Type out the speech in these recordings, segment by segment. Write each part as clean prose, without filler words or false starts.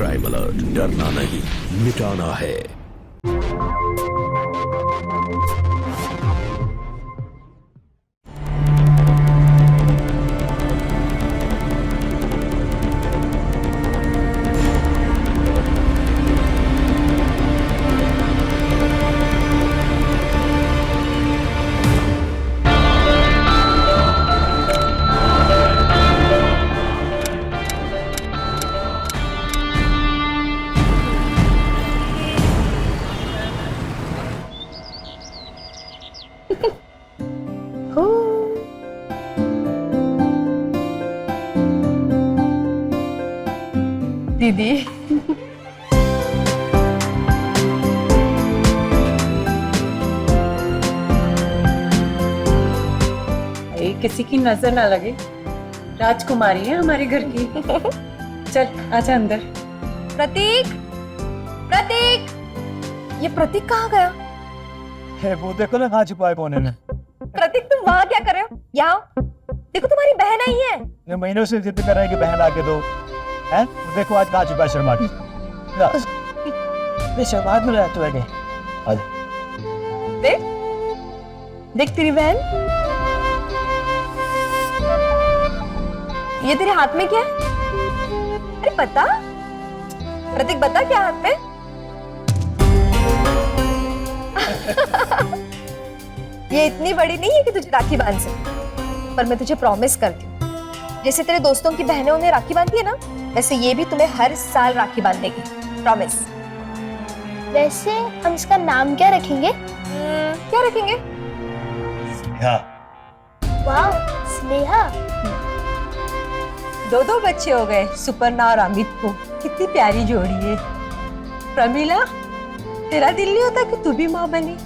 Crime alert, डरना नहीं मिटाना है। दीदी किसी की नजर ना लगे, राजकुमारी है हमारे घर की। चल आजा अंदर। प्रतीक, प्रतीक, ये प्रतीक कहाँ गया? है वो, देखो ना कहाँ छुपा है कोने में। प्रतीक तुम वहाँ क्या कर रहे हो? यहाँ देखो तुम्हारी बहन आई है। ये महीनों से जिद कर रहा है कि बहन आके दो, हैं? देखो आज कहाँ छुपा है शर्मा के। शर्मा में रहा तू है। आजा। देख, देख तेरी बहन। ये तेरे हाथ में क्या है? अरे बता प्रतीक, बता क्या हाथ में? ये इतनी बड़ी नहीं है कि तुझे राखी बांध सके, पर मैं तुझे प्रॉमिस करती हूँ, जैसे तेरे दोस्तों की बहनें उन्हें राखी बांधती है ना, वैसे ये भी तुम्हें हर साल राखी बांध देगी। प्रॉमिस। वैसे हम इसका नाम क्या रखेंगे? क्या रखेंगे? वाह, स्नेहा। दो बच्चे हो गए, सुपर्णा और अमित को। कितनी प्यारी जोड़ी है। प्रमीला, तेरा दिल नहीं होता कि तू भी माँ बनी?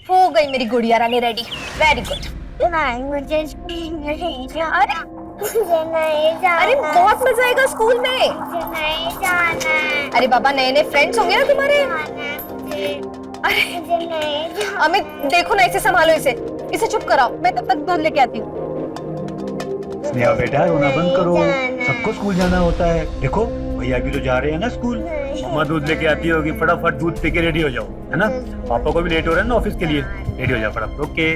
हो गई मेरी गुड़िया रानी रेडी। Very good. मुझे नहीं जाना। अरे मुझे नहीं जाना। अरे बहुत मजा आएगा स्कूल में। मुझे नहीं जाना। अरे बाबा, नए नए फ्रेंड्स होंगे ना तुम्हारे। अरे मुझे नहीं जाना। अमित देखो ना, इसे संभालो, इसे चुप कराओ, मैं तब तक दूध लेके आती हूँ। स्नेहा बेटा, रोना बंद करो, सबको स्कूल जाना होता है। देखो भैया भी तो जा रहे हैं ना स्कूल। मम्मा दूध लेके आती होगी, फटाफट दूध पी के रेडी हो जाओ, है ना? पापा को भी लेट हो रहा है ना ऑफिस के लिए, रेडी हो जाओ फटाफट। ओके।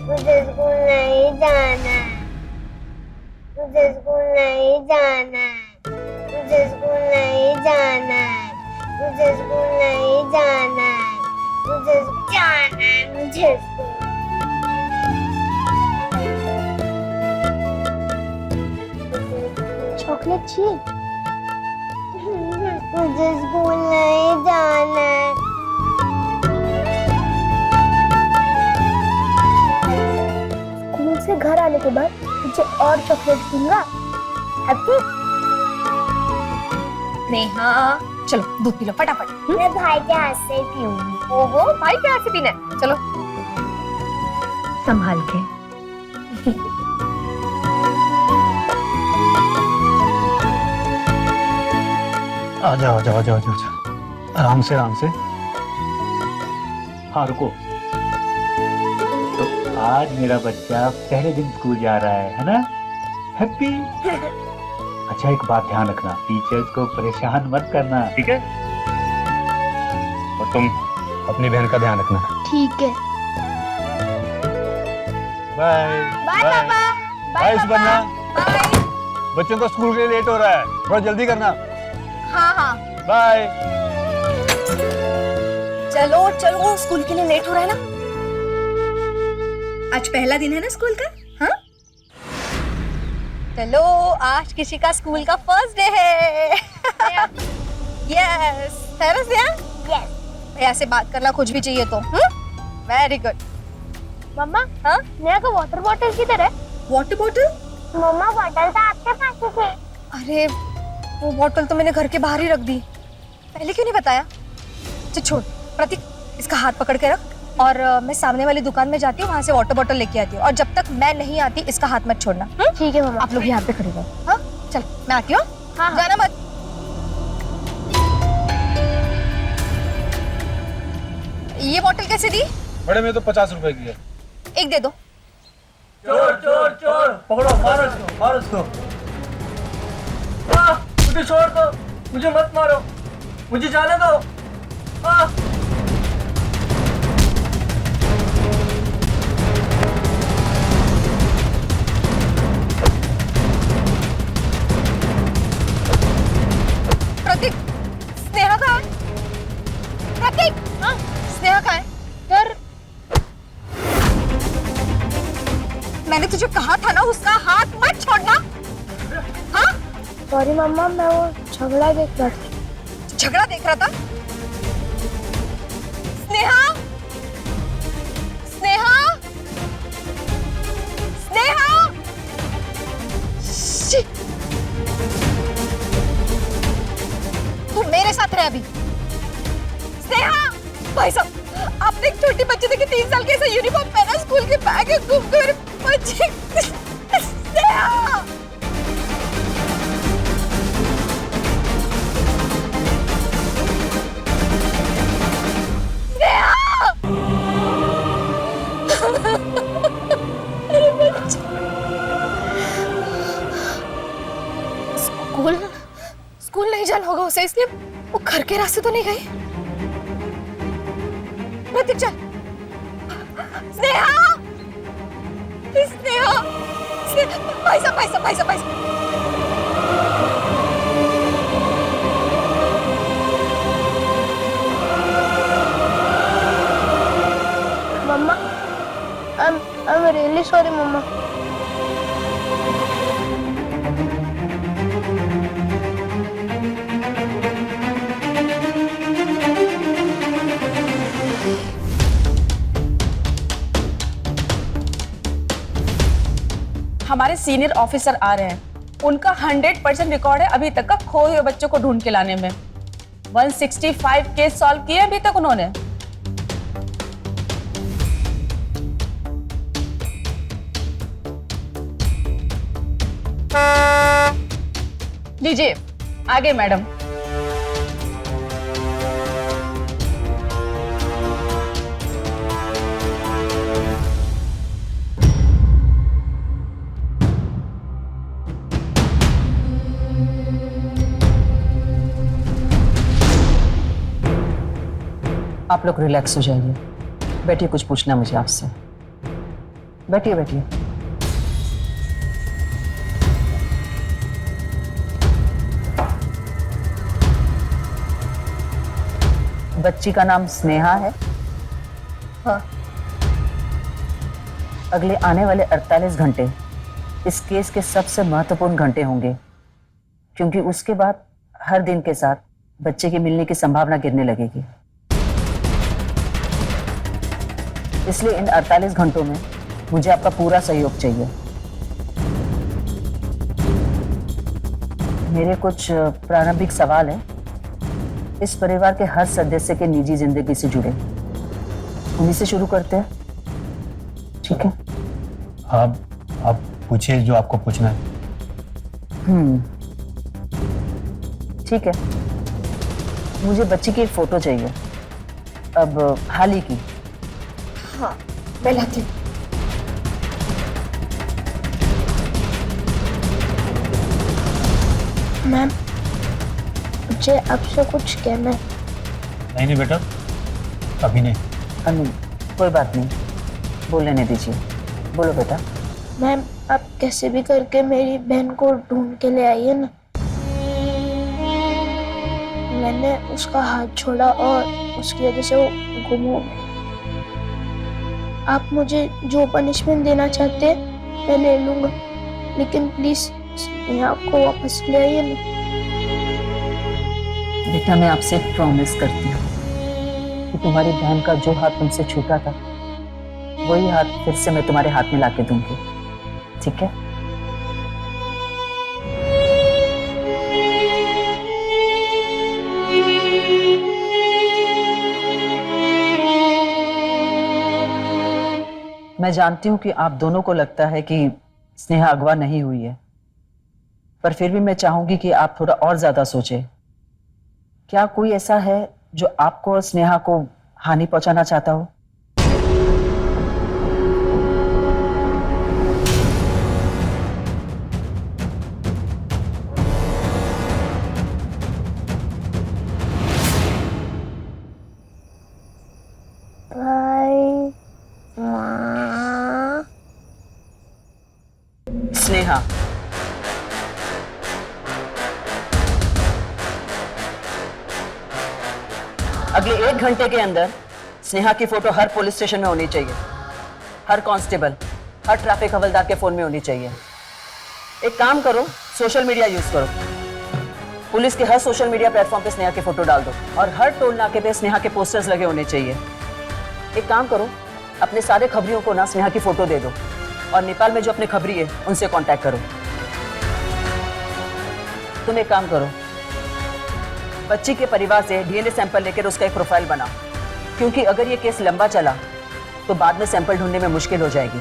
मुझे स्कूल नहीं जाना। मुझे स्कूल नहीं जाना। मुझे स्कूल नहीं जाना। मुझे स्कूल नहीं जाना। मुझे जाना है। मुझे स्कूल। चॉकलेट चाहिए? मुझे स्कूल नहीं जाना है। स्कूल से घर आने के बाद मुझे और चॉकलेट दूंगा। हैप्पी? नेहा, चलो दूध पी लो फटाफट। मैं भाई के हाथ से पीऊंगी। ओहो, भाई के हाथ से पीना है? चलो संभाल के। आ जाओ आ जाओ आ जाओ आ जाओ, आराम से आराम से। हाँ रुको। तो आज मेरा बच्चा पहले दिन स्कूल जा रहा है ना? हैप्पी? अच्छा एक बात ध्यान रखना, टीचर्स को परेशान मत करना, ठीक है? और तुम अपनी बहन का ध्यान रखना। ठीक है। बाय बाय पापा। बाय सुपर्णा। बाय। बच्चों को स्कूल के लिए लेट हो रहा है, थोड़ा जल्दी करना। हाँ हाँ, बाय। चलो चलो, स्कूल के लिए लेट हो रहा है ना। आज पहला दिन है ना स्कूल का। हाँ चलो, आज किसी का स्कूल का फर्स्ट डे है। यस, है ना? यस। भैया से बात करना कुछ भी चाहिए तो। Very good. मम्मा, हाँ मेरा का वाटर बॉटल किधर है? Water bottle? मम्मा बॉटल तो आपके पास ही थी। अरे वो बॉटल तो मैंने घर के बाहर ही रख दी, पहले क्यों नहीं बताया? चल छोड़ प्रतीक, इसका हाथ पकड़ के रख, और मैं सामने वाली दुकान में जाती हूँ, वहाँ से वाटर बॉटल लेके आती हूँ, और जब तक मैं नहीं आती इसका हाथ मत छोड़ना। ठीक है मम्मा। आप लोग यहाँ पे खड़े रहो। हाँ चल, मैं आती हूँ। हाँ। जाना मत। कैसे दी? मैडम ये तो 50 रुपए की है। एक दे दो। चोर चोर चोर, पकड़ो, मारो इसको, मारो इसको। मुझे छोड़ दो, मुझे मत मारो, मुझे जाने दो। प्रतीक, स्नेहा कहाँ है? प्रतीक, हाँ, स्नेहा कहाँ है? यार, मैंने तुझे कहा था ना उसका हाथ मत छोड़ना। हाँ? सॉरी मम्मा, मैं वो झगड़ा देख रहा था। झगड़ा देख रहा था? स्नेहा, स्नेहा, स्नेहा। Shit! तू मेरे साथ रह अभी। स्नेहा, भाई साहब, आपने एक छोटी बच्ची देखी 3 साल की ऐसा यूनिफॉर्म पहना, स्कूल के बैग है, घूम के मेरे बच्चे। स्नेहा, स्कूल स्कूल नहीं जाना होगा उसे, इसलिए वो घर के रास्ते तो नहीं गई। प्रतीक चल। स्नेहा, स्नेहा, भाई साहब, भाई साहब, भाई साहब, भाई साहब। मम्मा, I'm really sorry मम्मा। हमारे सीनियर ऑफिसर आ रहे हैं, उनका 100% रिकॉर्ड है अभी तक का खोए हुए बच्चों को ढूंढ के लाने में। 165 केस सॉल्व किए अभी तक उन्होंने। लीजिए आगे मैडम। आप लोग रिलैक्स हो जाइए, बैठिए, कुछ पूछना मुझे आपसे। बैठिए बैठिए। बच्ची का नाम स्नेहा है। हाँ। अगले आने वाले 48 घंटे इस केस के सबसे महत्वपूर्ण घंटे होंगे, क्योंकि उसके बाद हर दिन के साथ बच्चे के मिलने की संभावना गिरने लगेगी। इसलिए इन 48 घंटों में मुझे आपका पूरा सहयोग चाहिए। मेरे कुछ प्रारंभिक सवाल हैं इस परिवार के हर सदस्य के निजी जिंदगी से जुड़े, उन्हीं से शुरू करते हैं, ठीक है? आप पूछिए जो आपको पूछना है। ठीक है। मुझे बच्ची की एक फोटो चाहिए, अब हाल ही की। हाँ, मैं लाती हूँ। मैम, मुझे आपसे कुछ कहना है। नहीं बेटा, अभी नहीं। अनु, कोई बात नहीं, बोल लेने दीजिए। बोलो बेटा। मैम, आप कैसे भी करके मेरी बहन को ढूंढ के ले आइए ना। मैंने उसका हाथ छोड़ा और उसकी वजह से वो गुम हो गई। आप मुझे जो पनिशमेंट देना चाहते हैं मैं ले लूंगा, लेकिन प्लीज आपको वापस ले आइए ना। बेटा, मैं आपसे प्रॉमिस करती हूँ कि तुम्हारी बहन का जो हाथ तुमसे छूटा था वही हाथ फिर से मैं तुम्हारे हाथ में लाके दूंगी, ठीक है? मैं जानती हूं कि आप दोनों को लगता है कि स्नेहा अगवा नहीं हुई है, पर फिर भी मैं चाहूंगी कि आप थोड़ा और ज्यादा सोचें। क्या कोई ऐसा है जो आपको और स्नेहा को हानि पहुंचाना चाहता हो? अगले 1 घंटे के अंदर स्नेहा की फोटो हर पुलिस स्टेशन में होनी चाहिए, हर कांस्टेबल, हर ट्रैफिक हवलदार के फोन में होनी चाहिए। एक काम करो, सोशल मीडिया यूज करो, पुलिस के हर सोशल मीडिया प्लेटफॉर्म पे स्नेहा की फोटो डाल दो और हर टोल नाके पे स्नेहा के पोस्टर्स लगे होने चाहिए। एक काम करो, अपने सारे खबरियों को ना स्नेहा की फोटो दे दो और नेपाल में जो अपने खबरी है उनसे कांटेक्ट करो। तुम एक काम करो, बच्ची के परिवार से डीएनए सैंपल लेकर उसका एक प्रोफाइल बनाओ, क्योंकि अगर ये केस लंबा चला तो बाद में सैंपल ढूंढने में मुश्किल हो जाएगी।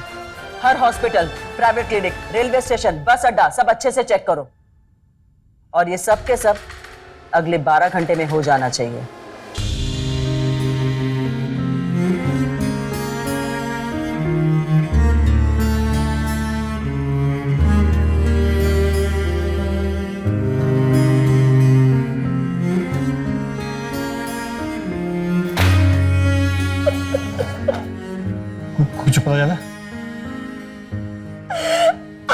हर hospital, private clinic, railway station, bus अड्डा सब अच्छे से चेक करो और ये सब के सब अगले 12 घंटे में हो जाना चाहिए। कुछ पता चला?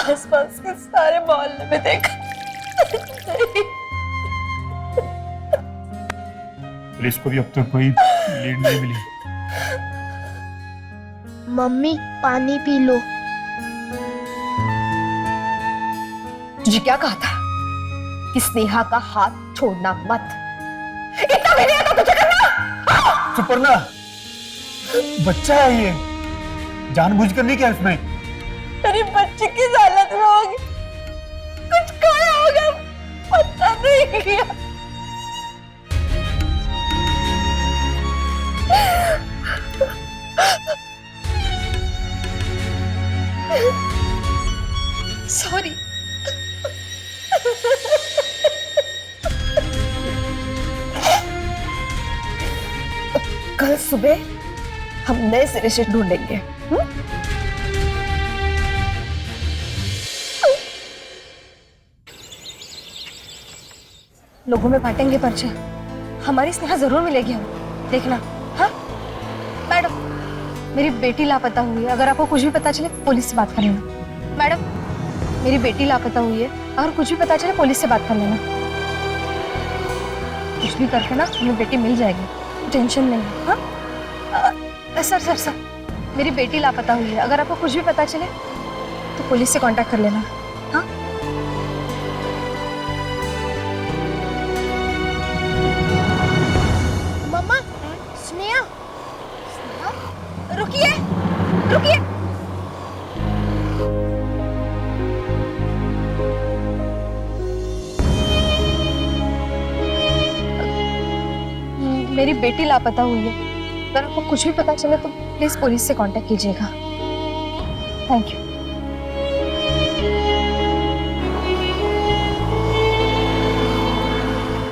आसपास के सारे मोहल्ले में देखा। पुलिस को भी अब तक कोई लीड नहीं मिली। मम्मी पानी पी लो। तुझे क्या कहा था कि स्नेहा का हाथ छोड़ना मत? इतना भी नहीं आता तुझे करना? सुपर्णा, बच्चा है ये, जानबूझकर नहीं किया इसमें। मेरी बच्ची की हालत में होगी, कुछ खाया होगा, पता नहीं किया। सॉरी। कल सुबह हम नए सिरे से ढूंढेंगे। लोगों में बांटेंगे पर्चे, हमारी स्नेहा जरूर मिलेगी हमें, देखना। हाँ मैडम, मेरी बेटी लापता हुई है, अगर आपको कुछ भी पता चले पुलिस से बात कर लेना। मैडम, मेरी बेटी लापता हुई है, अगर कुछ भी पता चले पुलिस से बात कर लेना। कुछ भी करके ना हमें बेटी मिल जाएगी, टेंशन नहीं है। हाँ सर, मेरी बेटी लापता हुई है, अगर आपको कुछ भी पता चले तो पुलिस से कांटेक्ट कर लेना। हाँ मम्मा, स्नेहा। रुकिए, रुकिए। मेरी बेटी लापता हुई है, अगर आपको कुछ भी पता चले तो प्लीज पुलिस से कांटेक्ट कीजिएगा। Thank you.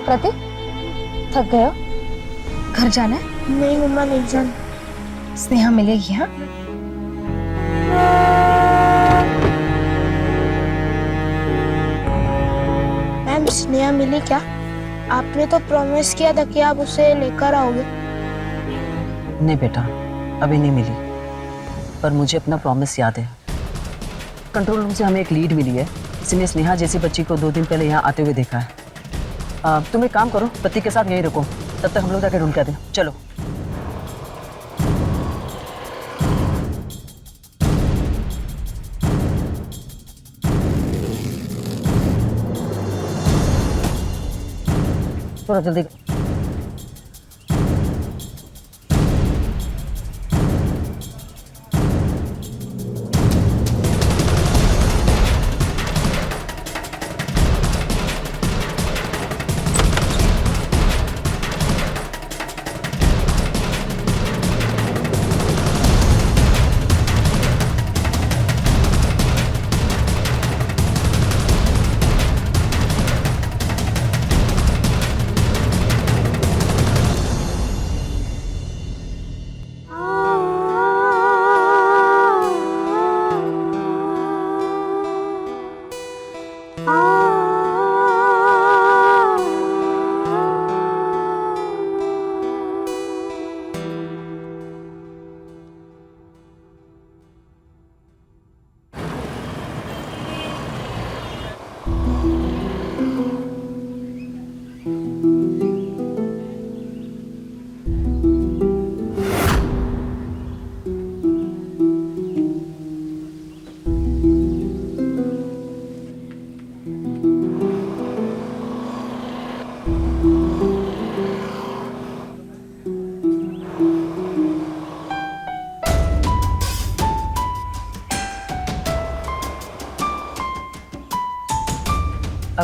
प्रतीक, थक गए हो? घर जाना है? नहीं मम्मा, नहीं जाना। स्नेहा मिलेगी। हाँ मैम, स्नेहा मिली क्या? आपने तो प्रॉमिस किया था कि आप उसे लेकर आओगे। नहीं बेटा, अभी नहीं मिली, पर मुझे अपना प्रॉमिस याद है। कंट्रोल रूम से हमें एक लीड मिली है, किसी ने स्नेहा जैसी बच्ची को 2 दिन पहले यहाँ आते हुए देखा है। तुम एक काम करो, प्रतीक के साथ यहीं रुको, तब तक हम लोग जाकर ढूंढ के आते हैं। चलो। थोड़ा जल्दी।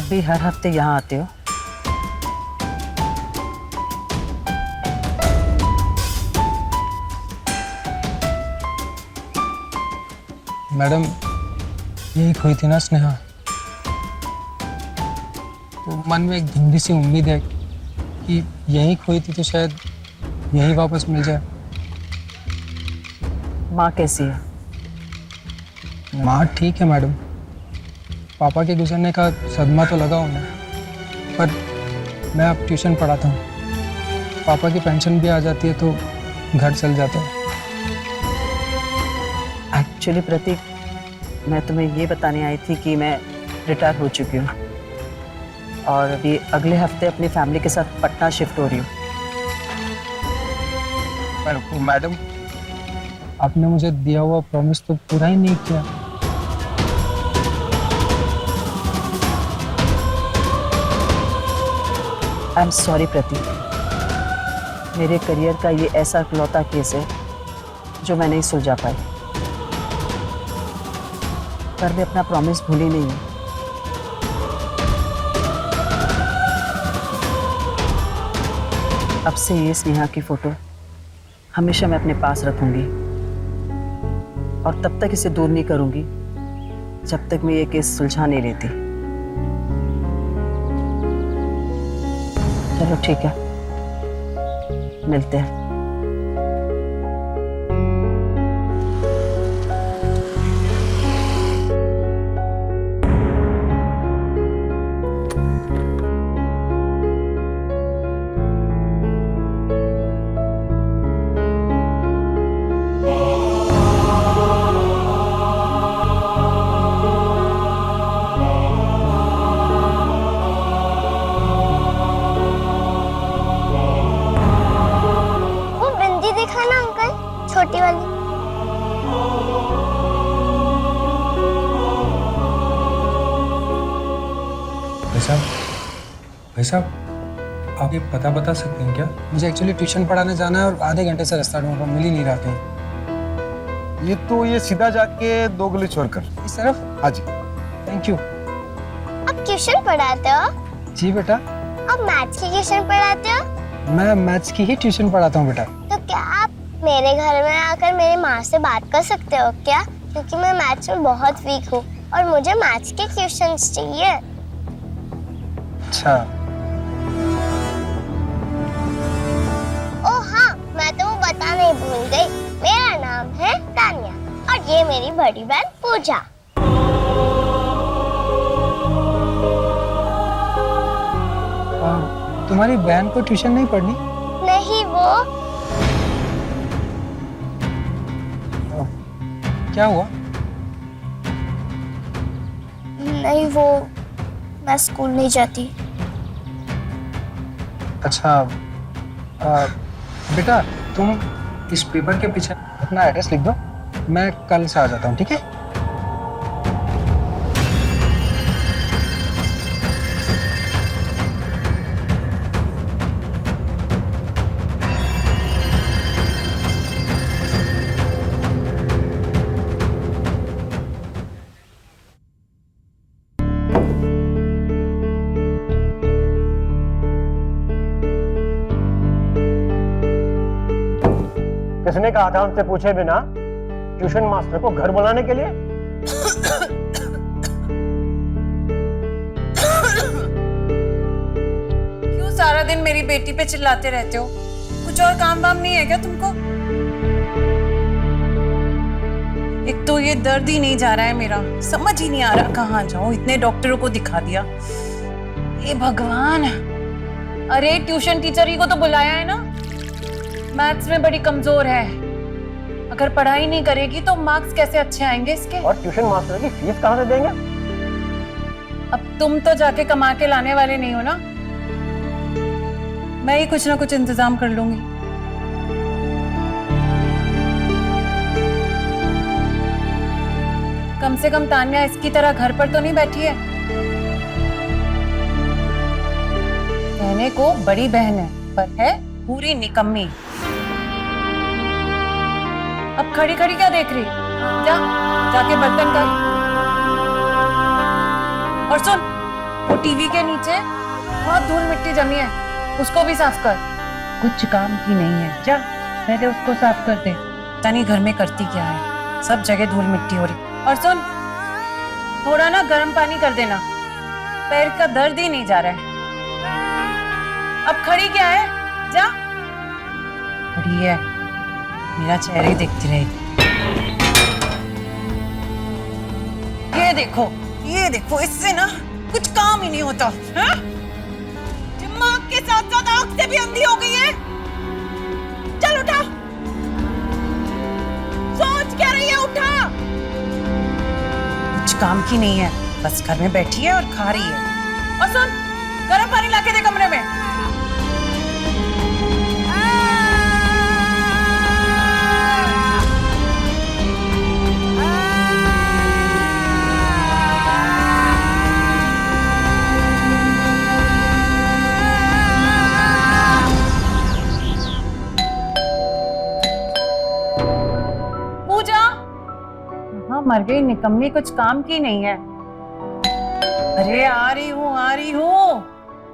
भी हर हफ्ते यहाँ आते हो? मैडम, यही खोई थी ना स्नेहा, तो मन में एक धुंधली सी उम्मीद है कि यही खोई थी तो शायद यही वापस मिल जाए। माँ कैसी है? माँ ठीक है मैडम, पापा के गुजरने का सदमा तो लगा उन्हें, पर मैं अब ट्यूशन पढ़ाता हूँ, पापा की पेंशन भी आ जाती है तो घर चल जाता है। एक्चुअली प्रतीक, मैं तुम्हें ये बताने आई थी कि मैं रिटायर हो चुकी हूँ और अभी अगले हफ्ते अपनी फैमिली के साथ पटना शिफ्ट हो रही हूँ। पर मैडम, आपने मुझे दिया हुआ प्रॉमिस तो पूरा ही नहीं किया। आई एम सॉरी प्रतीक, मेरे करियर का ये ऐसा इकलौता केस है जो मैं नहीं सुलझा पाई, पर मैं अपना प्रॉमिस भूली नहीं हूँ। अब से ये स्नेहा की फोटो हमेशा मैं अपने पास रखूंगी और तब तक इसे दूर नहीं करूंगी जब तक मैं ये केस सुलझा नहीं लेती। चलो ठीक है, मिलते हैं। वो बिंदी दिखाना अंकल, छोटी वाली। भाई साहब, आप ये पता बता सकते हैं क्या? मुझे एक्चुअली ट्यूशन पढ़ाने जाना है और आधे घंटे से रास्ता ढूंढ रहा हूँ, मिल ही नहीं रहा कहीं। ये सीधा जाके 2 गली छोड़कर। इस तरफ? हाँ जी। Thank you. आप ट्यूशन पढ़ाते हो? जी बेटा, आप मैथ्स की ट्यूशन पढ़ाते हो? मैं मैथ्स की ही ट्यूशन पढ़ाता हूँ बेटा। तो क्या आप मेरे घर में आकर मेरी माँ से बात कर सकते हो क्या? क्योंकि मैं मैथ्स में बहुत वीक हूँ और मुझे मैथ्स के क्वेश्चंस चाहिए। अच्छा, ओह हाँ, मैं तो वो बताना ही भूल गई। मेरा नाम है तानिया और ये मेरी बड़ी बहन पूजा। तुम्हारी बहन को ट्यूशन नहीं पढ़नी? नहीं, वो क्या हुआ? नहीं, वो मैं स्कूल नहीं जाती। अच्छा, बेटा तुम इस पेपर के पीछे अपना एड्रेस लिख दो, मैं कल से आ जाता हूँ, ठीक है? किसने कहा था हमसे पूछे बिना ट्यूशन मास्टर को घर बुलाने के लिए? क्यों सारा दिन मेरी बेटी पे चिल्लाते रहते हो? कुछ और काम वाम नहीं है क्या तुमको? एक तो ये दर्द ही नहीं जा रहा है मेरा, समझ ही नहीं आ रहा कहाँ जाऊं। इतने डॉक्टरों को दिखा दिया। हे भगवान! अरे ट्यूशन टीचर ही को तो बुलाया है ना। मैथ्स में बड़ी कमजोर है, अगर पढ़ाई नहीं करेगी तो मार्क्स कैसे अच्छे आएंगे इसके? और ट्यूशन मास्टर की फीस कहाँ से देंगे? अब तुम तो जाके कमा के लाने वाले नहीं हो ना, मैं ही कुछ ना कुछ इंतजाम कर लूंगी। कम से कम तान्या इसकी तरह घर पर तो नहीं बैठी है। कहने को बड़ी बहन है पर है पूरी निकम्मी। अब खड़ी खड़ी क्या देख रही? जाके बर्तन कर। और सुन, वो टीवी के नीचे बहुत धूल मिट्टी जमी है, उसको भी साफ कर। कुछ काम की नहीं है, जा पहले उसको साफ कर दे। पता नहीं घर में करती क्या है, सब जगह धूल मिट्टी हो रही। और सुन, थोड़ा ना गर्म पानी कर देना, पैर का दर्द ही नहीं जा रहा है। अब खड़ी क्या है, जा। खड़ी है, मेरा चेहरा ही देखती रहेगी। ये देखो, इससे ना कुछ काम ही नहीं होता है? दिमाग के साथ साथ आंख से भी अंधी हो गई है। चल उठा, सोच क्या रही है, उठा। कुछ काम की नहीं है, बस घर में बैठी है और खा रही है। और सुन, गर्म पानी लाके दे कमरे में। मर गई निकम्मी, कुछ काम की नहीं है। अरे आ रही हूँ।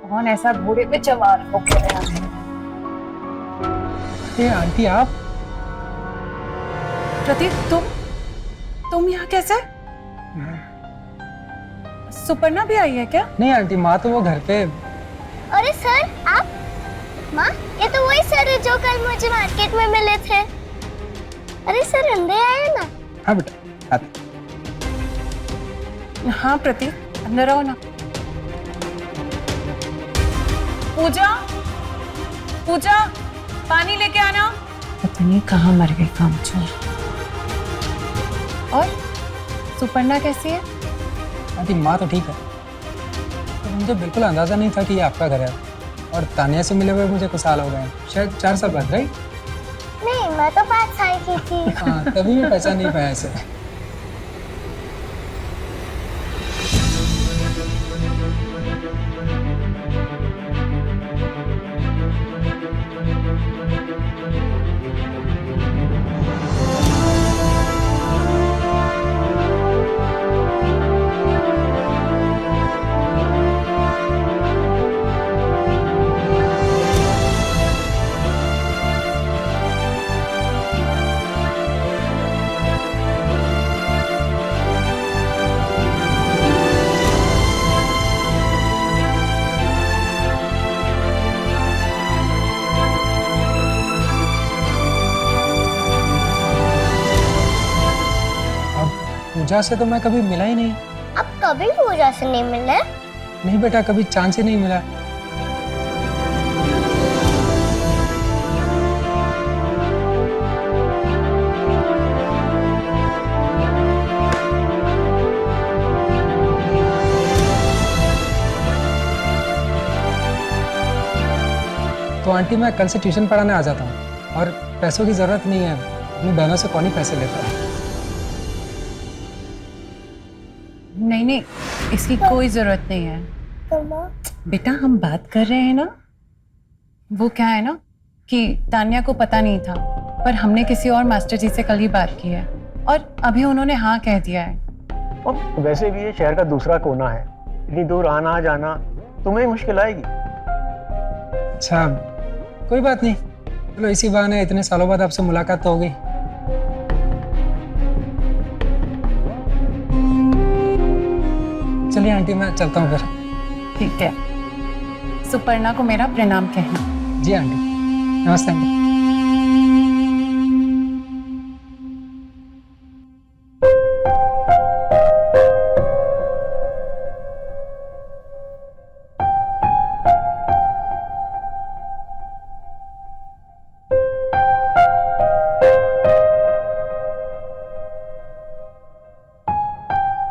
कौन ऐसा घोड़े पे सवार होके आया है? ये आंटी आप? प्रतीक, तुम यहाँ कैसे? सुपर्णा भी आई है क्या? नहीं आंटी, माँ तो वो घर पे। अरे सर, आप? माँ, ये तो वही सर है जो कल मुझे मार्केट में मिले थे। अरे सर, अंदर आए ना। हाँ बेटा, आते। हाँ प्रतीक, अंदर आओ ना। पूजा, पानी लेके आना। पता नहीं कहाँ मर गई कामचोर। और सुपर्णा कैसी है? आंटी माँ तो ठीक है, तो मुझे बिल्कुल अंदाजा नहीं था कि ये आपका घर है। और तानिया से मिले हुए मुझे कुछ साल हो गए, शायद 4 साल बाद, राइट? नहीं, मैं तो 5 साल की थी। हाँ, तभी मैं पहचान नहीं पाया इसे। पूजा से तो मैं कभी मिला ही नहीं। आप कभी पूजा से नहीं मिले? नहीं बेटा, कभी चांस ही नहीं मिला। तो आंटी, मैं कल से ट्यूशन पढ़ाने आ जाता हूँ और पैसों की जरूरत नहीं है, अपनी बहनों से कौन ही पैसे लेता है। नहीं, इसकी कोई जरूरत नहीं है बेटा, हम बात कर रहे हैं ना। वो क्या है ना कि तान्या को पता नहीं था, पर हमने किसी और मास्टर जी से कल ही बात की है और अभी उन्होंने हाँ कह दिया है। और वैसे भी ये शहर का दूसरा कोना है, इतनी दूर आना जाना तुम्हें मुश्किल आएगी। अच्छा, कोई बात नहीं, चलो इसी बहाने इतने सालों बाद आपसे मुलाकात तो हो गई। चलिए आंटी, मैं चलता हूँ फिर। ठीक है, सुपर्णा को मेरा प्रणाम कहना। जी आंटी, नमस्ते आंटी।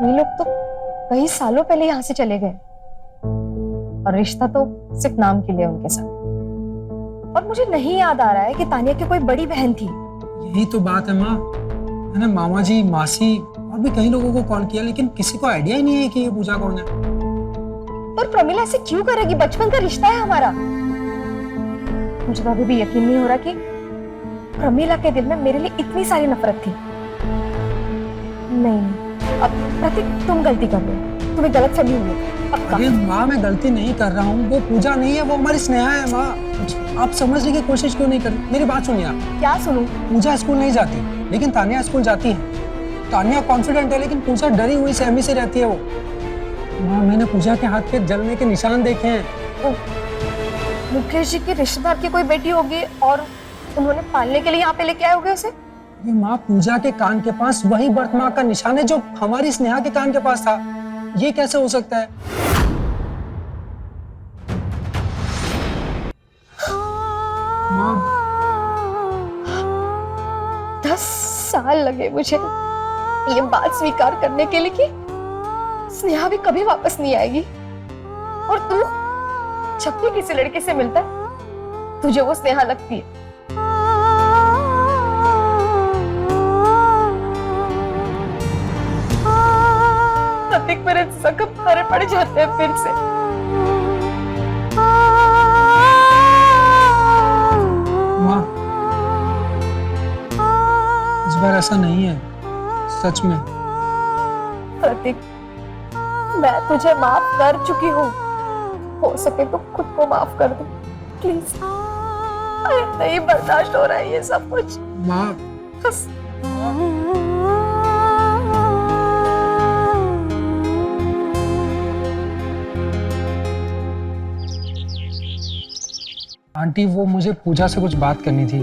ये लोग तो कई सालों पहले यहाँ से चले गए और रिश्ता तो सिर्फ नाम के लिए उनके साथ। और मुझे नहीं याद आ रहा है कि तानिया की कोई बड़ी बहन थी। यही तो बात है माँ, मैंने मामा जी, मासी और भी कई लोगों को कॉल किया, लेकिन किसी को आइडिया ही नहीं है कि ये पूजा कौन है। पर प्रमिला ऐसे क्यों करेगी? बचपन का रिश्ता है हमारा। मुझे तो अभी भी यकीन नहीं हो रहा कि प्रमिला के दिल में मेरे लिए इतनी सारी नफरत थी। नहीं, अब प्रतीक तुम गलती कर रहे हो। तुम्हें गलत फहमी हुई है, पक्का। अरे माँ, मैं गलती नहीं कर रहा हूँ, वो पूजा नहीं है, वो हमारी स्नेहा है माँ। आप समझने की कोशिश क्यों नहीं कर रही? मेरी बात सुनिए आप। क्या सुनूं? पूजा स्कूल नहीं जाती, लेकिन तानिया स्कूल जाती है। तानिया कॉन्फिडेंट है, लेकिन पूजा डरी हुई सहमी से रहती है वो। माँ, मैंने पूजा के हाथ पे जलने के निशान देखे हैं। मुकेश जी के रिश्तेदार की कोई बेटी होगी और उन्होंने पालने के लिए यहाँ पे लेके आए होंगे उसे। ये माँ, पूजा के कान के पास वही बर्थमार्क का निशान है जो हमारी स्नेहा के कान के पास था। ये कैसे हो सकता है? माँ, 10 साल लगे मुझे ये बात स्वीकार करने के लिए कि स्नेहा भी कभी वापस नहीं आएगी। और तू जब भी किसी लड़के से मिलता है तुझे वो स्नेहा लगती है। प्रतीक, मेरे जख्म भरे पड़ जाते हैं फिर से। माँ, इस बार ऐसा नहीं है, सच में। प्रतीक, मैं तुझे माफ कर चुकी हूँ, हो सके तो खुद को माफ कर दो प्लीज। नहीं बर्दाश्त हो रहा है ये सब कुछ। माँ, बस। आंटी, वो मुझे पूजा से कुछ बात करनी थी।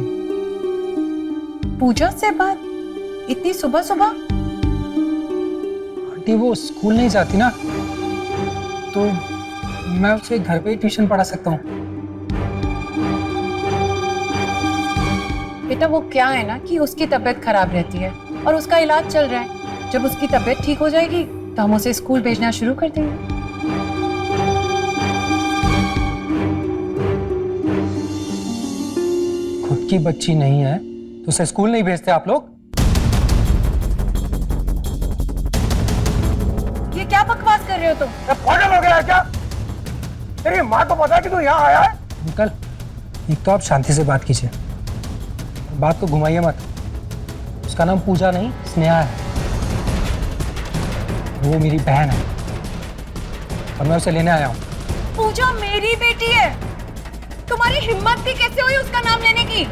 पूजा से बात? इतनी सुबह सुबह? आंटी, वो स्कूल नहीं जाती ना, तो मैं उसे घर पे ही ट्यूशन पढ़ा सकता हूँ। बेटा, वो क्या है ना कि उसकी तबीयत खराब रहती है और उसका इलाज चल रहा है। जब उसकी तबीयत ठीक हो जाएगी तो हम उसे स्कूल भेजना शुरू कर देंगे। खुद की बच्ची नहीं है तो उसे स्कूल नहीं भेजते आप लोग? ये क्या बकवास कर रहे हो तुम? पागल हो गया है क्या? तेरी माँ को पता है कि तू यहाँ आया है? अंकल, एक तो आप शांति से बात कीजिए, बात को घुमाइए मत। उसका नाम पूजा नहीं, स्नेहा है। वो मेरी बहन है और मैं उसे लेने आया हूँ। पूजा मेरी बेटी है। तुम्हारी हिम्मत भी कैसे हुई उसका नाम लेने की?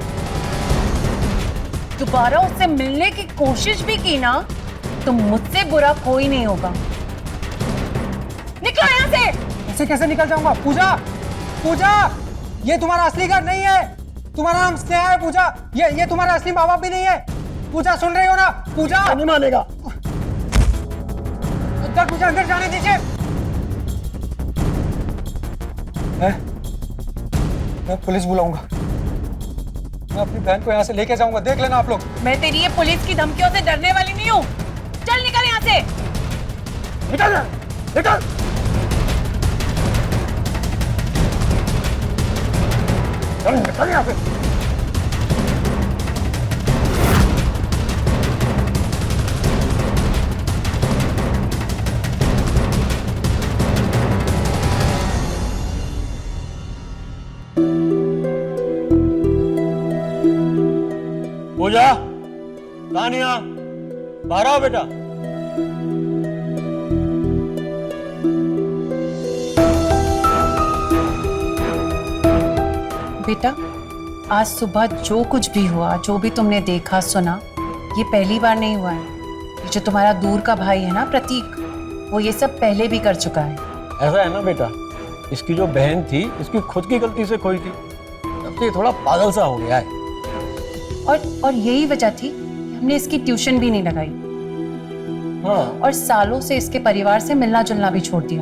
दोबारा उससे मिलने की कोशिश भी की ना तो मुझसे बुरा कोई नहीं होगा। निकलो यहाँ से। ऐसे कैसे निकल जाऊंगा? पूजा, पूजा, ये तुम्हारा असली घर नहीं है। तुम्हारा नाम स्नेहा है पूजा, ये तुम्हारा असली माँ बाप भी नहीं है। पूजा, सुन रही हो ना? पूजा नहीं मानेगा। मुझे अंदर जाने दीजिए। मैं पुलिस बुलाऊंगा। मैं अपनी बहन को यहाँ से लेके जाऊंगा, देख लेना आप लोग। मैं तेरी ये पुलिस की धमकियों से डरने वाली नहीं हूँ। चल निकल यहाँ से। निकल, निकल। चल निकल यहाँ से। पूजा, तानिया, बाहर आओ बेटा। बेटा, आज सुबह जो कुछ भी हुआ, जो भी तुमने देखा सुना, ये पहली बार नहीं हुआ है। ये जो तुम्हारा दूर का भाई है ना प्रतीक, वो ये सब पहले भी कर चुका है। ऐसा है ना बेटा, इसकी जो बहन थी इसकी खुद की गलती से खोई थी, तब से ये थोड़ा पागल सा हो गया है। और यही वजह थी कि हमने इसकी ट्यूशन भी नहीं लगाई। हाँ, और सालों से इसके परिवार से मिलना जुलना भी छोड़ दिया।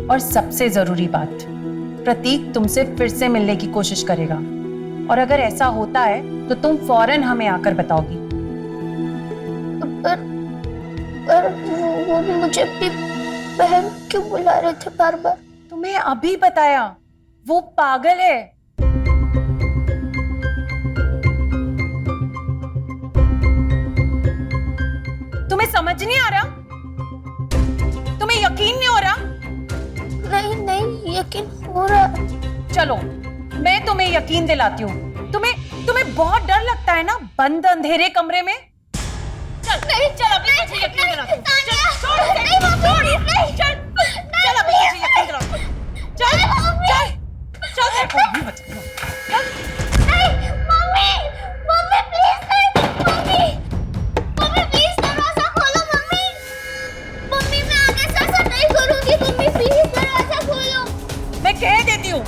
और सबसे जरूरी बात, प्रतीक तुमसे फिर से मिलने की कोशिश करेगा। और अगर ऐसा होता है तो तुम फौरन हमें आकर बताओगी। पर वो भी मुझे अपनी बहन क्यों बुला रहे थे बार बार? तुम्हें अभी बताया, वो पागल है। तुम्हें समझ नहीं आ रहा? तुम्हें यकीन नहीं हो रहा? नहीं नहीं, यकीन हो रहा। चलो मैं तुम्हें यकीन दिलाती हूँ। तुम्हें बहुत डर लगता है ना बंद अंधेरे कमरे में? चल नहीं, चल अभी मुझे यकीन दिलाती हूँ। चल, छोड़, छोड़, चल। चल तेरे को भी बचाऊंगा। नहीं, मम्मी, मम्मी प्लीज नहीं, मम्मी, मम्मी प्लीज दरवाजा खोलो मम्मी, मम्मी मैं आगे से ऐसा नहीं करूंगी, मम्मी प्लीज दरवाजा खोलो। मैं कह देती हूँ,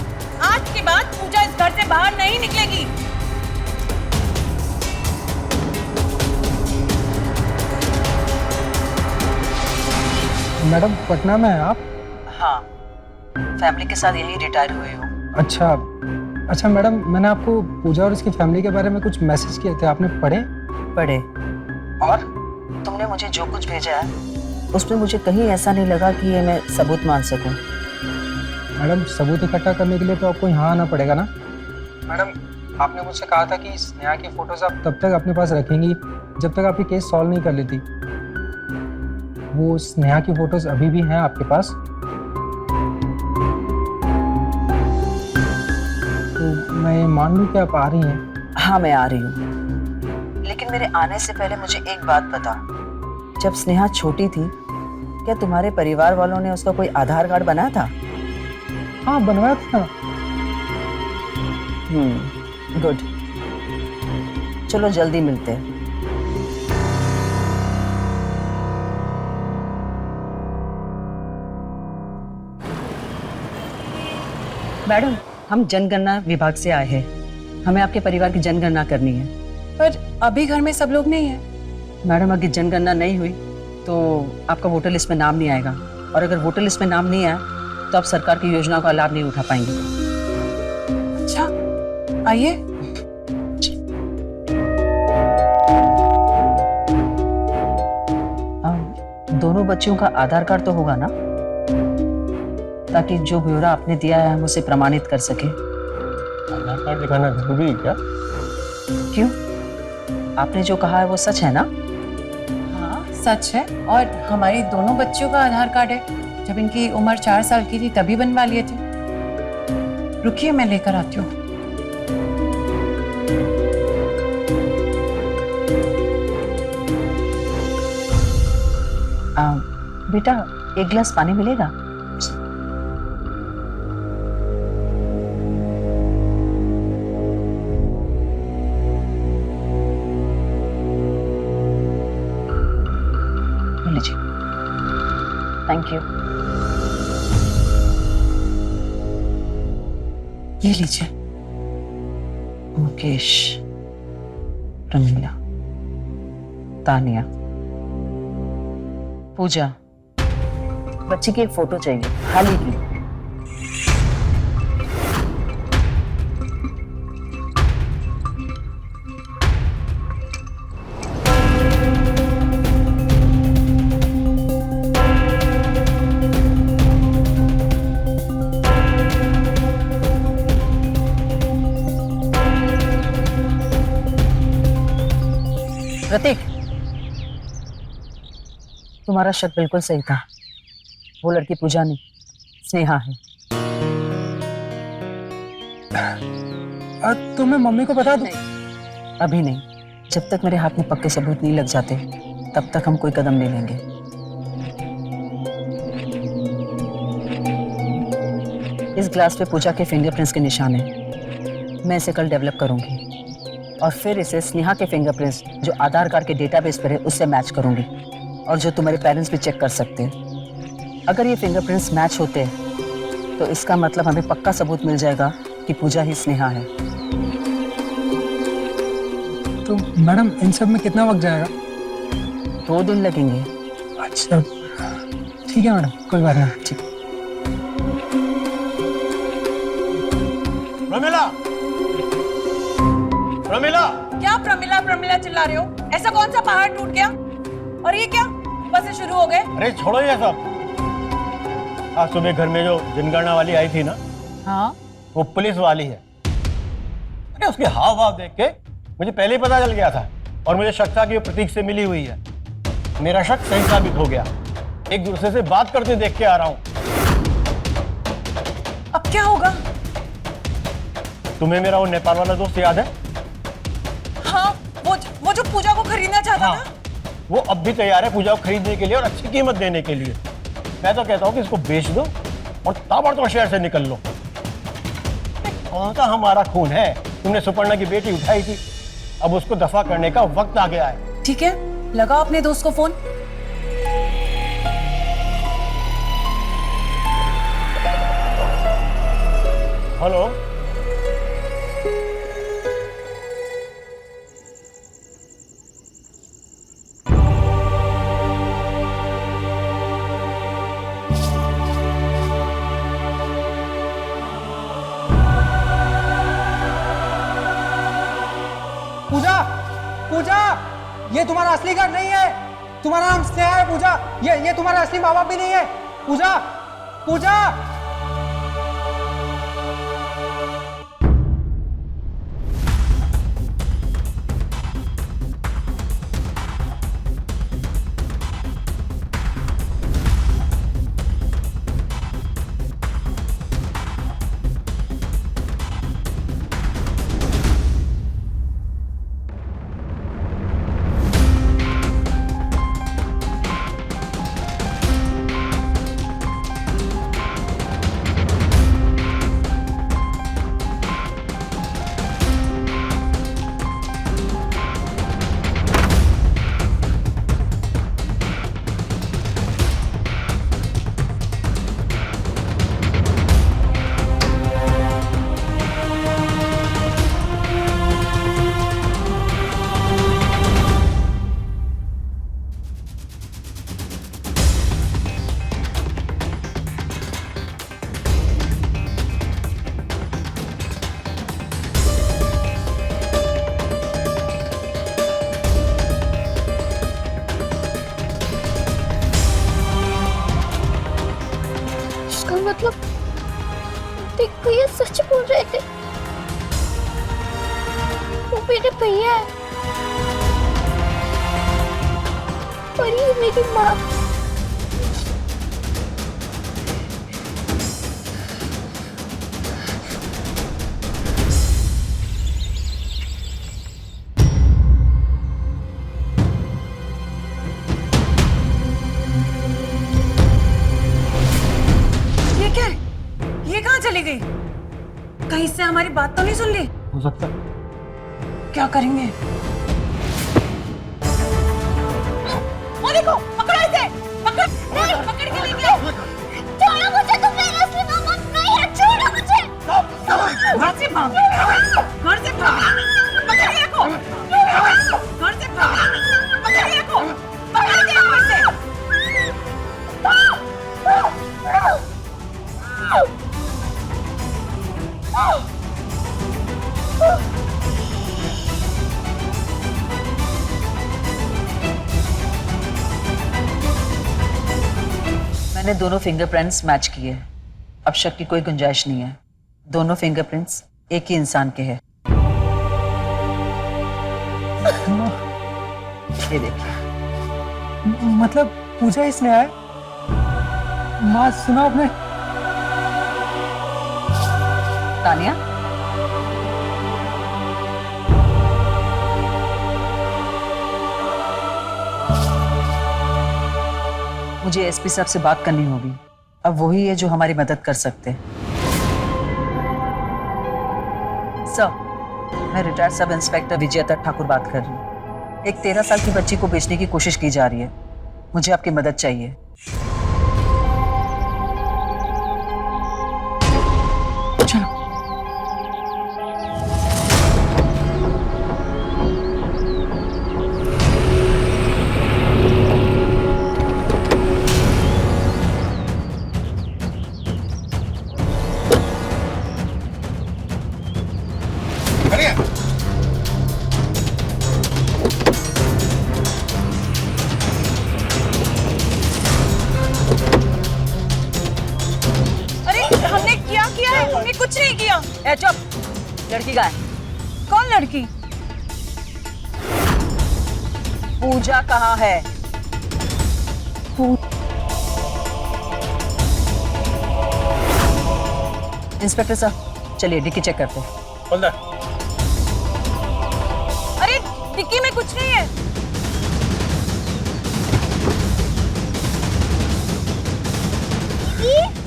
आज के बाद पूजा इस घर से बाहर नहीं निकलेगी। मैडम पटना में है आप? हाँ, फैमिली के साथ यहीं रिटायर हुए हो। अच्छा अच्छा मैडम, मैंने आपको पूजा और उसकी फैमिली के बारे में कुछ मैसेज किए थे, आपने पढ़े? पढ़े। और तुमने मुझे जो कुछ भेजा है उसमें मुझे कहीं ऐसा नहीं लगा कि ये मैं सबूत मान सकूं। मैडम सबूत इकट्ठा करने के लिए तो आपको यहाँ आना पड़ेगा ना। मैडम आपने मुझसे कहा था कि स्नेहा की फोटोज आप तब तक अपने पास रखेंगी जब तक आपकी केस सॉल्व नहीं कर लेती। वो स्नेहा की फोटोज अभी भी हैं आपके पास? तो मैं मान लूँ कि आप आ रही हैं? हाँ मैं आ रही हूँ, लेकिन मेरे आने से पहले मुझे एक बात बता, जब स्नेहा छोटी थी क्या तुम्हारे परिवार वालों ने उसका कोई आधार कार्ड बनाया था? हाँ बनवाया था। गुड, चलो जल्दी मिलते हैं। मैडम हम जनगणना विभाग से आए हैं, हमें आपके परिवार की जनगणना करनी है। पर अभी घर में सब लोग नहीं है। मैडम अगर जनगणना नहीं हुई तो आपका वोटर लिस्ट में नाम नहीं आएगा, और अगर वोटर लिस्ट में नाम नहीं आया तो आप सरकार की योजनाओं का लाभ नहीं उठा पाएंगे। अच्छा आइए। दोनों बच्चियों का आधार कार्ड तो होगा ना, ताकि जो ब्यौरा आपने दिया है हम उसे प्रमाणित कर सके। आधार कार्ड दिखाना जरूरी है क्या? क्यों, आपने जो कहा है वो सच है ना? हाँ सच है, और हमारी दोनों बच्चियों का आधार कार्ड है। जब इनकी उम्र 4 साल की थी तभी बनवा लिए थे। रुकिए मैं लेकर आती हूँ। बेटा एक गिलास पानी मिलेगा? लीजिए। Thank you. ये लीजिए। मुकेश, प्रमीला, तानिया, पूजा, बच्ची की एक फोटो चाहिए, हाल ही की। प्रतीक, तुम्हारा शक बिल्कुल सही था, वो लड़की पूजा नहीं स्नेहा है। तो मैं मम्मी को बता दूं? अभी नहीं, जब तक मेरे हाथ में पक्के सबूत नहीं लग जाते तब तक हम कोई कदम नहीं लेंगे। इस ग्लास पे पूजा के फिंगरप्रिंट्स के निशान हैं। मैं इसे कल डेवलप करूंगी और फिर इसे स्नेहा के फिंगरप्रिंट्स जो आधार कार्ड के डेटाबेस पर है उससे मैच करूंगी, और जो तुम्हारे पेरेंट्स भी चेक कर सकते हैं। अगर ये फिंगरप्रिंट्स मैच होते हैं तो इसका मतलब हमें पक्का सबूत मिल जाएगा कि पूजा ही स्नेहा है। तो मैडम इन सब में कितना वक्त जाएगा? 2 दिन लगेंगे। अच्छा ठीक है मैडम, कोई बात नहीं। ठीक। प्रमिला, प्रमिला, क्या प्रमिला प्रमिला चिल्ला रहे हो? ऐसा कौन सा पहाड़ टूट गया? और ये क्या बस से शुरू हो गए? अरे छोड़ो ये सब। आज सुबह घर में जो जनगणना वाली आई थी ना, हाँ वो पुलिस वाली है। अरे उसके हाव भाव देख के मुझे पहले ही पता चल गया था, और मुझे शक था कि वो प्रतीक से मिली हुई है। मेरा शक सही साबित हो गया। एक दूसरे से बात करते देख के आ रहा हूं। अब क्या होगा? तुम्हें मेरा वो नेपाल वाला दोस्त याद है? हाँ वो जो पूजा को खरीदना चाहता हाँ, था। वो अब भी तैयार है पूजा को खरीदने के लिए और अच्छी कीमत देने के लिए। मैं तो कहता हूँ कि इसको बेच दो और ताबड़तोड़ शहर से निकल लो। मैं कौन सा हमारा खून है? तुमने सुपर्णा की बेटी उठाई थी, अब उसको दफा करने का वक्त आ गया है। ठीक है, लगाओ अपने दोस्त को फोन। हेलो, पूजा, पूजा, ये तुम्हारा असली घर नहीं है। तुम्हारा नाम स्नेहा है पूजा। ये तुम्हारा असली माँ बाप भी नहीं है। पूजा, पूजा। मतलब देखो ये सच बोल रहे थे, वो मेरे भैया है और ये मेरी माँ। ये कहाँ चली गई? कहीं से हमारी बात तो नहीं सुन ली? हो सकता है। क्या करेंगे? वो देखो, पकड़ो इसे, पकड़, नहीं, पकड़ के लेके आओ। छोड़ो मुझे, तुम मेरे असली मामा नहीं है, छोड़ो मुझे। घर से भाग, घर से भाग, पकड़िए को, घर से भाग, पकड़िए को, पकड़िए को इसे। मैंने दोनों फिंगरप्रिंट्स मैच किए। अब शक की कोई गुंजाइश नहीं है। दोनों फिंगरप्रिंट्स एक ही इंसान के हैं। ये देखिए। मतलब पूजा ही स्नेहा है? माँ सुना आपने? तानिया, मुझे एसपी साहब से बात करनी होगी। अब वही है जो हमारी मदद कर सकते हैं। सर, मैं रिटायर्ड सब इंस्पेक्टर विजयता ठाकुर बात कर रही हूँ। एक 13 साल की बच्ची को बेचने की कोशिश की जा रही है। मुझे आपकी मदद चाहिए। चलो। हमने कुछ नहीं किया। ए चुप, लड़की का है। कौन लड़की? पूजा कहाँ है? इंस्पेक्टर साहब, चलिए डिक्की चेक करते हैं। अरे डिक्की में कुछ नहीं है।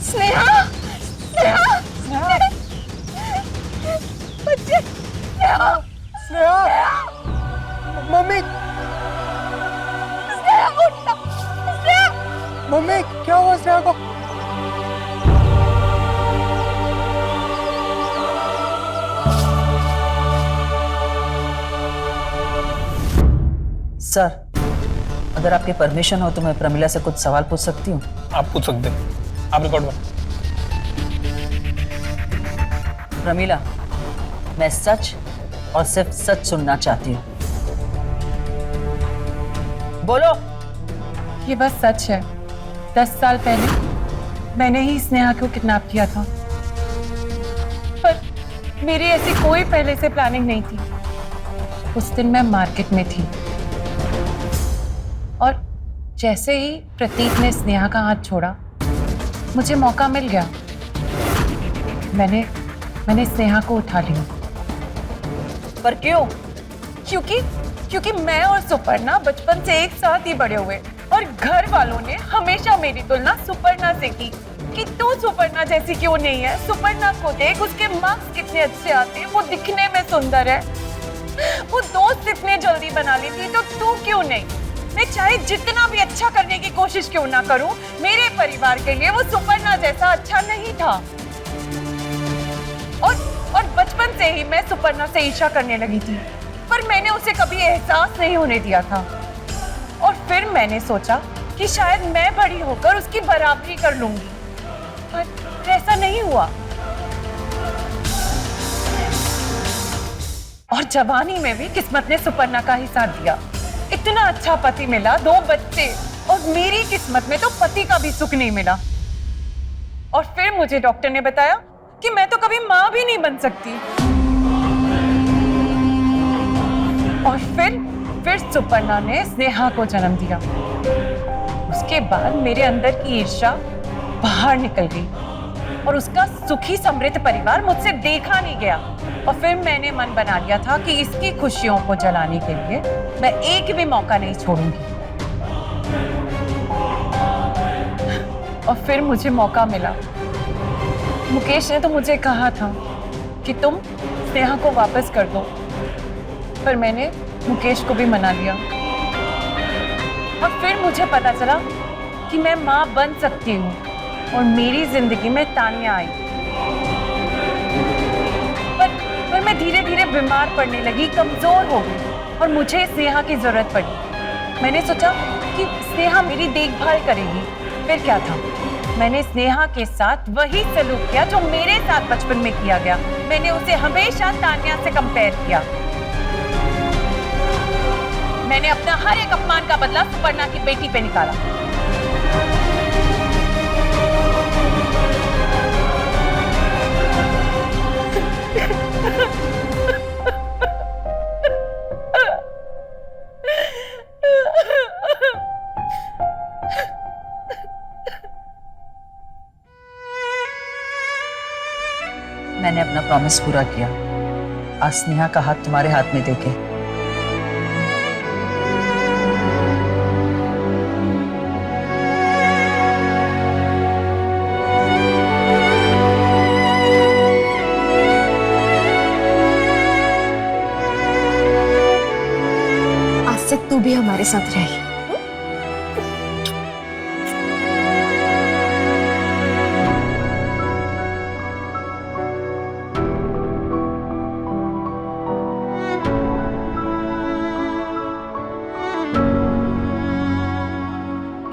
स्नेहा, स्नेहा, स्नेहा मम्मी मम्मी क्या हुआ स्नेहा को? सर, अगर आपकी परमिशन हो तो मैं प्रमिला से कुछ सवाल पूछ सकती हूँ? आप पूछ सकते हैं, आप रिकॉर्ड में। प्रमिला, मैं सच और सिर्फ सच सुनना चाहती हूँ। बोलो। ये बस सच है। 10 साल पहले मैंने ही स्नेहा को किडनैप किया था, पर मेरी ऐसी कोई पहले से प्लानिंग नहीं थी। उस दिन मैं मार्केट में थी और जैसे ही प्रतीक ने स्नेहा का हाथ छोड़ा, मुझे मौका मिल गया। मैंने स्नेहा को उठा लिया। पर क्यों? क्योंकि मैं और सुपर्णा बचपन से एक साथ ही बड़े हुए और घर वालों ने हमेशा मेरी तुलना सुपर्णा से की कि तू सुपर्णा जैसी क्यों नहीं है। सुपर्णा को देख, उसके मार्क्स कितने अच्छे आते हैं, वो दिखने में सुंदर है, वो दोस्त इतने जल्दी बना लेती है, तो तू क्यों नहीं? मैं चाहे जितना भी अच्छा करने की कोशिश क्यों ना करूं, मेरे परिवार के लिए वो सुपर्णा जैसा अच्छा नहीं था। और बचपन से ही मैं सुपर्णा से ईर्ष्या करने लगी थी, पर मैंने उसे कभी एहसास नहीं होने दिया था। और फिर मैंने सोचा कि शायद मैं बड़ी होकर उसकी बराबरी कर लूंगी, पर ऐसा नहीं हुआ। और जवानी में भी किस्मत ने सुपर्णा का ही साथ दिया। इतना अच्छा पति मिला, 2 बच्चे, और मेरी किस्मत में तो पति का भी सुख नहीं मिला। और फिर मुझे डॉक्टर ने बताया कि मैं तो कभी मां भी नहीं बन सकती। और फिर सुपर्णा ने स्नेहा को जन्म दिया। उसके बाद मेरे अंदर की ईर्ष्या बाहर निकल गई और उसका सुखी समृद्ध परिवार मुझसे देखा नहीं गया। और फिर मैंने मन बना लिया था कि इसकी खुशियों को जलाने के लिए मैं एक भी मौका नहीं छोड़ूंगी। और फिर मुझे मौका मिला। मुकेश ने तो मुझे कहा था कि तुम स्नेहा को वापस कर दो, पर मैंने मुकेश को भी मना लिया। और फिर मुझे पता चला कि मैं मां बन सकती हूँ और मेरी जिंदगी में तानिया आई। पर मैं धीरे धीरे बीमार पड़ने लगी, कमजोर हो गई और मुझे स्नेहा की जरूरत पड़ी। मैंने सोचा कि स्नेहा मेरी देखभाल करेगी। फिर क्या था, मैंने स्नेहा के साथ वही सलूक किया जो मेरे साथ बचपन में किया गया। मैंने उसे हमेशा तानिया से कंपेयर किया। मैंने अपना हर एक अपमान का बदला सुपर्णा की बेटी पे निकाला। मैंने अपना प्रॉमिस पूरा किया। आज स्नेहा का हाथ तुम्हारे हाथ में देके आज से तू भी हमारे साथ रही।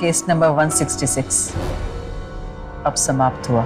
केस नंबर 166 अब समाप्त हुआ।